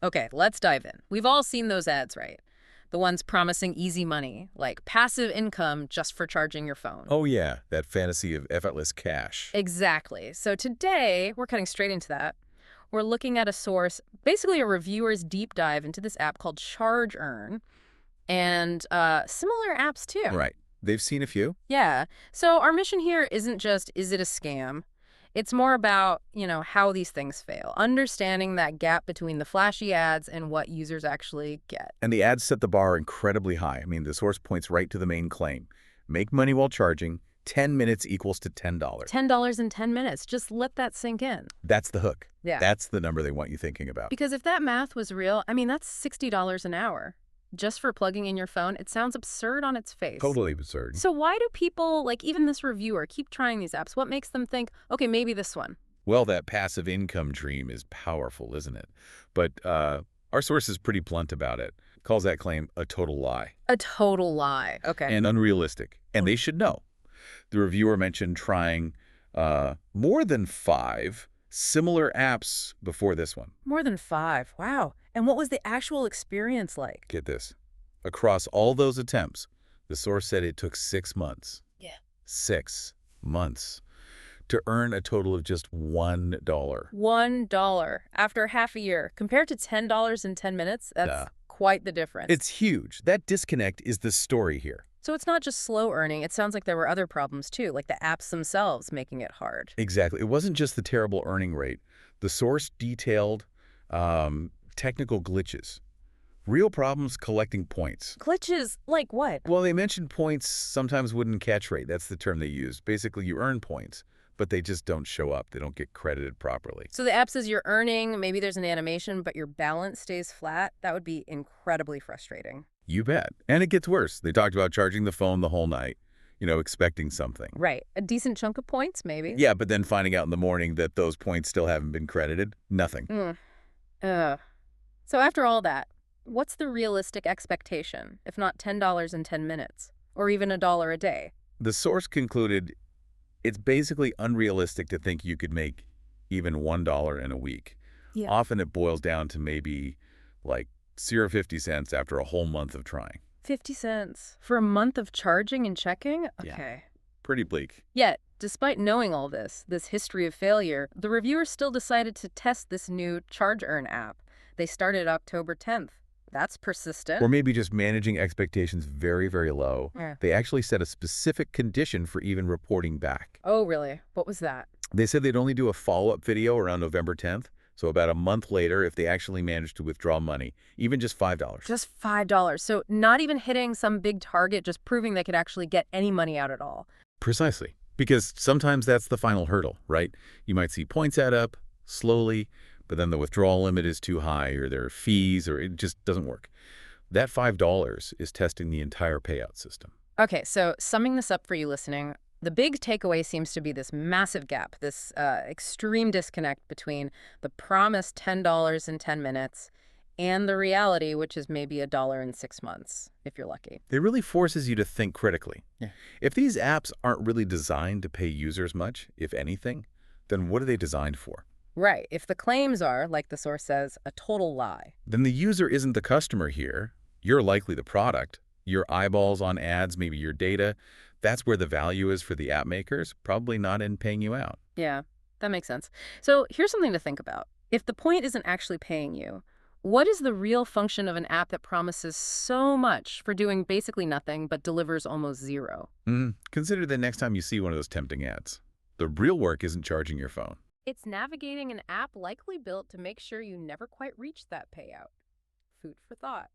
Okay, let's dive in. We've all seen those ads, right? The ones promising easy money, like passive income just for charging your phone. Oh yeah, that fantasy of effortless cash. Exactly. So today, we're cutting straight into that. We're looking at a source, basically a reviewer's deep dive into this app called Charge Earn and similar apps too. Right. They've seen a few? Yeah. So our mission here isn't just, is it a scam? It's more about, how these things fail, understanding that gap between the flashy ads and what users actually get. And the ads set the bar incredibly high. I mean, the source points right to the main claim. Make money while charging. 10 minutes equals to $10. $10 in 10 minutes. Just let that sink in. That's the hook. Yeah. That's the number they want you thinking about. Because if that math was real, that's $60 an hour. Just for plugging in your phone, it sounds absurd on its face. Totally absurd. So why do people, like even this reviewer, keep trying these apps? What makes them think, okay, maybe this one? Well, that passive income dream is powerful, isn't it? But our source is pretty blunt about it. Calls that claim a total lie. A total lie. Okay. And unrealistic. And they should know. The reviewer mentioned trying more than 5 similar apps before this one. More than 5. Wow. And what was the actual experience like? Get this. Across all those attempts, the source said it took 6 months. Yeah. 6 months to earn a total of just $1. $1 after half a year. Compared to $10 in 10 minutes, that's quite the difference. It's huge. That disconnect is the story here. So it's not just slow earning. It sounds like there were other problems too, like the apps themselves making it hard. Exactly. It wasn't just the terrible earning rate. The source detailed technical glitches. Real problems collecting points. Glitches? Like what? Well, they mentioned points sometimes wouldn't catch rate. That's the term they used. Basically, you earn points, but they just don't show up. They don't get credited properly. So the app says you're earning, maybe there's an animation, but your balance stays flat. That would be incredibly frustrating. You bet. And it gets worse. They talked about charging the phone the whole night, expecting something. Right. A decent chunk of points, maybe. Yeah, but then finding out in the morning that those points still haven't been credited. Nothing. So after all that, what's the realistic expectation, if not $10 in 10 minutes, or even $1 a day? The source concluded it's basically unrealistic to think you could make even $1 in a week. Yeah. Often it boils down to maybe like 0.50 cents after a whole month of trying. 50 cents for a month of charging and checking? Okay. Yeah. Pretty bleak. Yet, despite knowing all this history of failure, the reviewers still decided to test this new Charge Earn app. They started October 10th. That's persistent. Or maybe just managing expectations very, very low. Yeah. They actually set a specific condition for even reporting back. Oh, really? What was that? They said they'd only do a follow-up video around November 10th. So about a month later, if they actually managed to withdraw money, even just $5. Just $5. So not even hitting some big target, just proving they could actually get any money out at all. Precisely. Because sometimes that's the final hurdle, right? You might see points add up slowly, but then the withdrawal limit is too high, or there are fees, or it just doesn't work. That $5 is testing the entire payout system. Okay, so summing this up for you listening, the big takeaway seems to be this massive gap, this extreme disconnect between the promised $10 in 10 minutes and the reality, which is maybe $1 in 6 months, if you're lucky. It really forces you to think critically. Yeah. If these apps aren't really designed to pay users much, if anything, then what are they designed for? Right. If the claims are, like the source says, a total lie. Then the user isn't the customer here. You're likely the product. Your eyeballs on ads, maybe your data. That's where the value is for the app makers, probably not in paying you out. Yeah, that makes sense. So here's something to think about. If the point isn't actually paying you, what is the real function of an app that promises so much for doing basically nothing but delivers almost zero? Consider the next time you see one of those tempting ads. The real work isn't charging your phone. It's navigating an app likely built to make sure you never quite reach that payout. Food for thought.